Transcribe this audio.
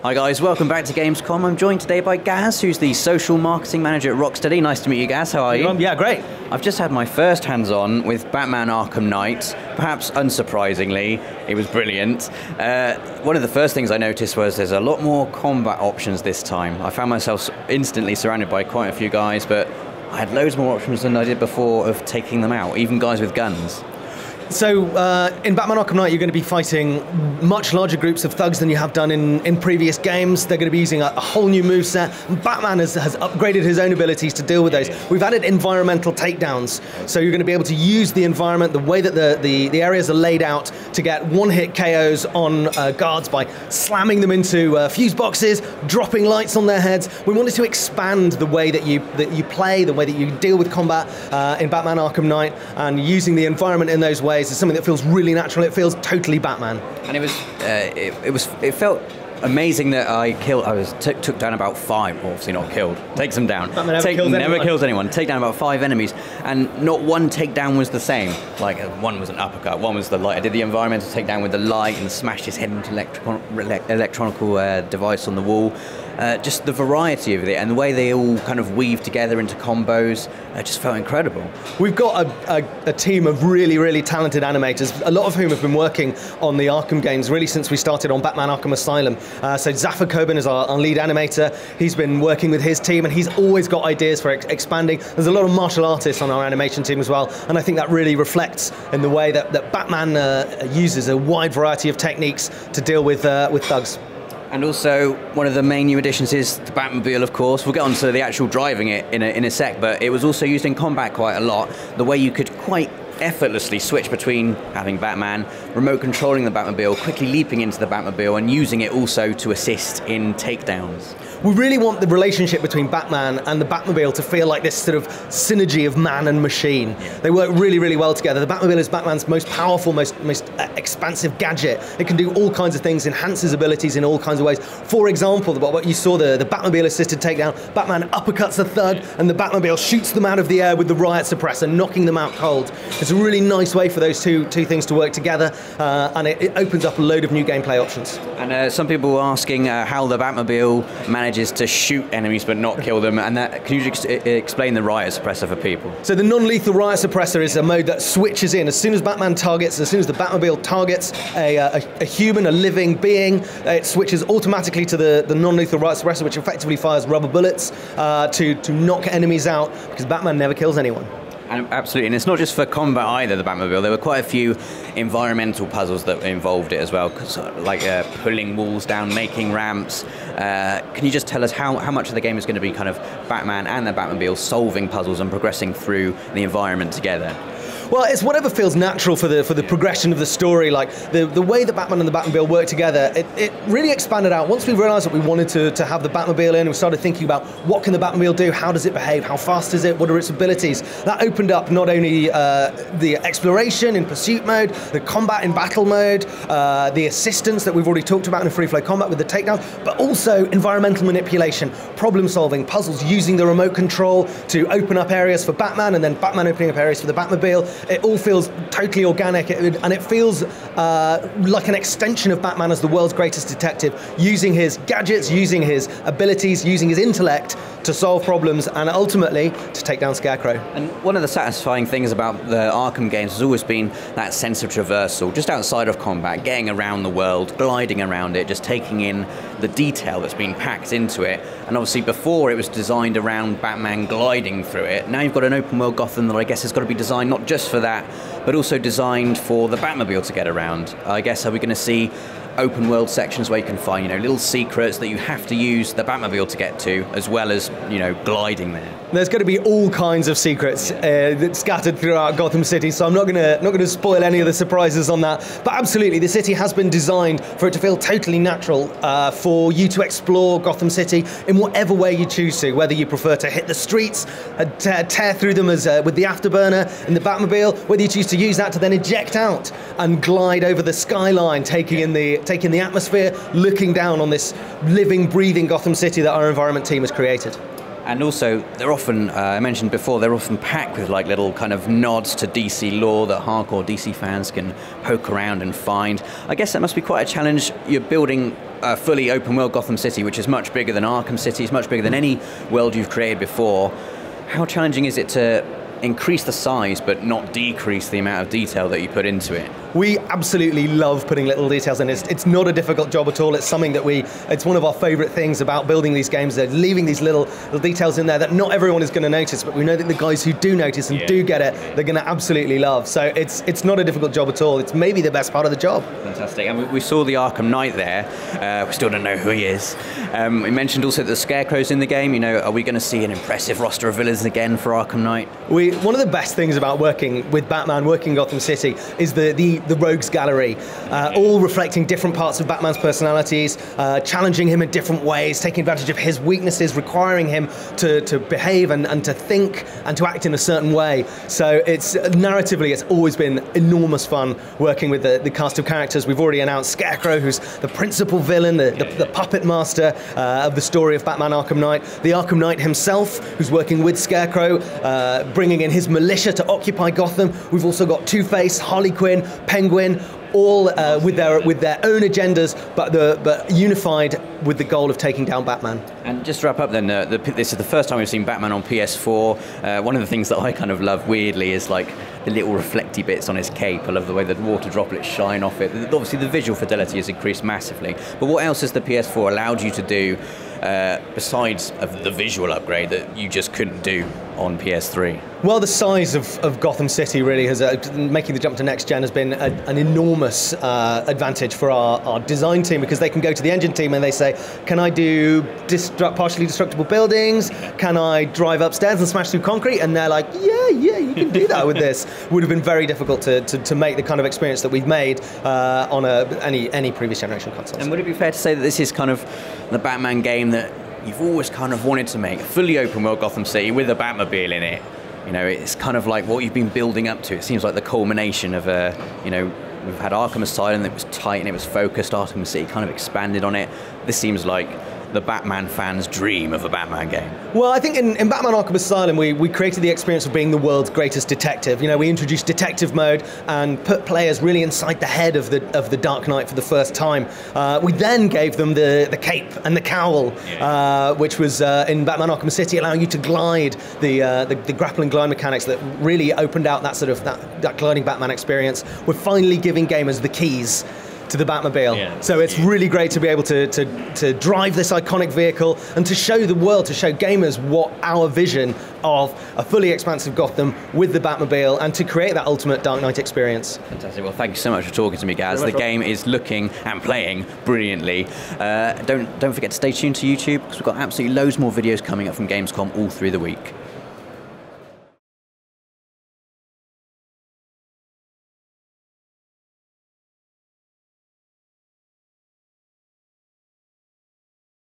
Hi guys, welcome back to Gamescom. I'm joined today by Gaz, who's the social marketing manager at Rocksteady. Nice to meet you, Gaz. How are you? Yeah, great. I've just had my first hands-on with Batman Arkham Knight. Perhaps unsurprisingly, it was brilliant. One of the first things I noticed was there's a lot more combat options this time. I found myself instantly surrounded by quite a few guys, but I had loads more options than I did before of taking them out, even guys with guns. So in Batman Arkham Knight, you're going to be fighting much larger groups of thugs than you have done in previous games. They're going to be using a whole new moveset. Batman has upgraded his own abilities to deal with those. We've added environmental takedowns. So you're going to be able to use the environment, the way that the areas are laid out, to get one-hit KOs on guards by slamming them into fuse boxes, dropping lights on their heads. We wanted to expand the way that you play, the way that you deal with combat in Batman Arkham Knight, and using the environment in those ways is something that feels really natural. It feels totally Batman. And it felt amazing that I took down about 5, well, obviously not killed, takes them down. Batman never kills anyone. Take down about 5 enemies, and not one takedown was the same. Like one was an uppercut, one was the light. I did the environmental takedown with the light and smashed his head into electronical device on the wall. Just the variety of it and the way they all kind of weave together into combos, just felt incredible. We've got a team of really, really talented animators, a lot of whom have been working on the Arkham games really since we started on Batman Arkham Asylum. So Zafar Coben is our lead animator. He's been working with his team and he's always got ideas for expanding. There's a lot of martial artists on our animation team as well, and I think that really reflects in the way that Batman uses a wide variety of techniques to deal with thugs. And also, one of the main new additions is the Batmobile, of course. We'll get on to the actual driving it in a sec, but it was also used in combat quite a lot. The way you could quite effortlessly switch between having Batman, remote controlling the Batmobile, quickly leaping into the Batmobile, and using it also to assist in takedowns. We really want the relationship between Batman and the Batmobile to feel like this sort of synergy of man and machine. Yeah. They work really, really well together. The Batmobile is Batman's most powerful, most expansive gadget. It can do all kinds of things, enhance his abilities in all kinds of ways. For example, what you saw, the Batmobile-assisted takedown, Batman uppercuts a thug, and the Batmobile shoots them out of the air with the riot suppressor, knocking them out cold. It's a really nice way for those two things to work together, and it opens up a load of new gameplay options. And some people were asking how the Batmobile manages to shoot enemies but not kill them, and can you just explain the riot suppressor for people? So the non-lethal riot suppressor is a mode that switches in as soon as Batman targets, as soon as the Batmobile targets a human, a living being, it switches automatically to the non-lethal riot suppressor, which effectively fires rubber bullets to knock enemies out, because Batman never kills anyone. Absolutely, and it's not just for combat either, the Batmobile. There were quite a few environmental puzzles that involved it as well, like pulling walls down, making ramps. Can you just tell us how much of the game is going to be kind of Batman and the Batmobile solving puzzles and progressing through the environment together? Well, it's whatever feels natural for the progression of the story. Like the way that Batman and the Batmobile work together, it really expanded out. Once we realised that we wanted to have the Batmobile in, we started thinking about what can the Batmobile do, how does it behave, how fast is it, what are its abilities. That opened up not only the exploration in pursuit mode, the combat in battle mode, the assistance that we've already talked about in free flow combat with the takedowns, but also environmental manipulation, problem solving, puzzles, using the remote control to open up areas for Batman, and then Batman opening up areas for the Batmobile. It all feels totally organic, and it feels like an extension of Batman as the world's greatest detective, using his gadgets, using his abilities, using his intellect to solve problems and ultimately to take down Scarecrow. And one of the satisfying things about the Arkham games has always been that sense of traversal, just outside of combat, getting around the world, gliding around it, just taking in the detail that's been packed into it. And obviously before it was designed around Batman gliding through it. Now you've got an open world Gotham that I guess has got to be designed not just for that, but also designed for the Batmobile to get around. I guess, are we going to see open world sections where you can find, little secrets that you have to use the Batmobile to get to, as well as, gliding there? There's going to be all kinds of secrets scattered throughout Gotham City, so I'm not going to spoil any of the surprises on that. But absolutely, the city has been designed for it to feel totally natural for you to explore Gotham City in whatever way you choose to, whether you prefer to hit the streets, tear through them as with the afterburner in the Batmobile, whether you choose to use that to then eject out and glide over the skyline, taking in the atmosphere, looking down on this living, breathing Gotham City that our environment team has created. And also, they're often, I mentioned before, they're often packed with like little kind of nods to DC lore that hardcore DC fans can poke around and find. I guess that must be quite a challenge. You're building a fully open world Gotham City, which is much bigger than Arkham City, it's much bigger than any world you've created before. How challenging is it to increase the size but not decrease the amount of detail that you put into it? We absolutely love putting little details in. It's not a difficult job at all. It's something that it's one of our favorite things about building these games, they're leaving these little details in there that not everyone is going to notice, but we know that the guys who do notice and do get it, they're going to absolutely love. So it's not a difficult job at all. It's maybe the best part of the job. Fantastic. And we saw the Arkham Knight there. We still don't know who he is. We mentioned also that the Scarecrow's in the game. You know, are we going to see an impressive roster of villains again for Arkham Knight? One of the best things about working with Batman, working in Gotham City, is the Rogues Gallery, all reflecting different parts of Batman's personalities, challenging him in different ways, taking advantage of his weaknesses, requiring him to behave and to think and to act in a certain way. So it's narratively, it's always been enormous fun working with the cast of characters. We've already announced Scarecrow, who's the principal villain, the puppet master of the story of Batman Arkham Knight. The Arkham Knight himself, who's working with Scarecrow, bringing in his militia to occupy Gotham. We've also got Two-Face, Harley Quinn, Penguin, all with their own agendas, but unified with the goal of taking down Batman. And just to wrap up then, this is the first time we've seen Batman on PS4. One of the things that I kind of love weirdly is like the little reflecty bits on his cape. I love the way the water droplets shine off it. Obviously the visual fidelity has increased massively, but what else has the PS4 allowed you to do besides of the visual upgrade that you just couldn't do on PS3? Well, the size of Gotham City really has, making the jump to next gen has been an enormous advantage for our design team, because they can go to the engine team and they say, can I do partially destructible buildings? Can I drive upstairs and smash through concrete? And they're like, yeah, you can do that with this. Would have been very difficult to make the kind of experience that we've made on any previous generation consoles. And would it be fair to say that this is kind of the Batman game that you've always kind of wanted to make, a fully open world Gotham City with a Batmobile in it? You know, it's kind of like what you've been building up to. It seems like the culmination of we've had Arkham Asylum that was tight and it was focused. Arkham City kind of expanded on it. This seems like the Batman fans' dream of a Batman game. Well, I think in Batman Arkham Asylum, we created the experience of being the world's greatest detective. You know, we introduced detective mode and put players really inside the head of the Dark Knight for the first time. We then gave them the cape and the cowl, which was in Batman Arkham City, allowing you to glide, the grappling glide mechanics that really opened out that sort of that gliding Batman experience. We're finally giving gamers the keys to the Batmobile. So it's really great to be able to drive this iconic vehicle and to show the world, to show gamers what our vision of a fully expansive Gotham with the Batmobile, and to create that ultimate Dark Knight experience. Fantastic. Well, thank you so much for talking to me, Gaz. The game is looking and playing brilliantly. Don't forget to stay tuned to YouTube, because we've got absolutely loads more videos coming up from Gamescom all through the week.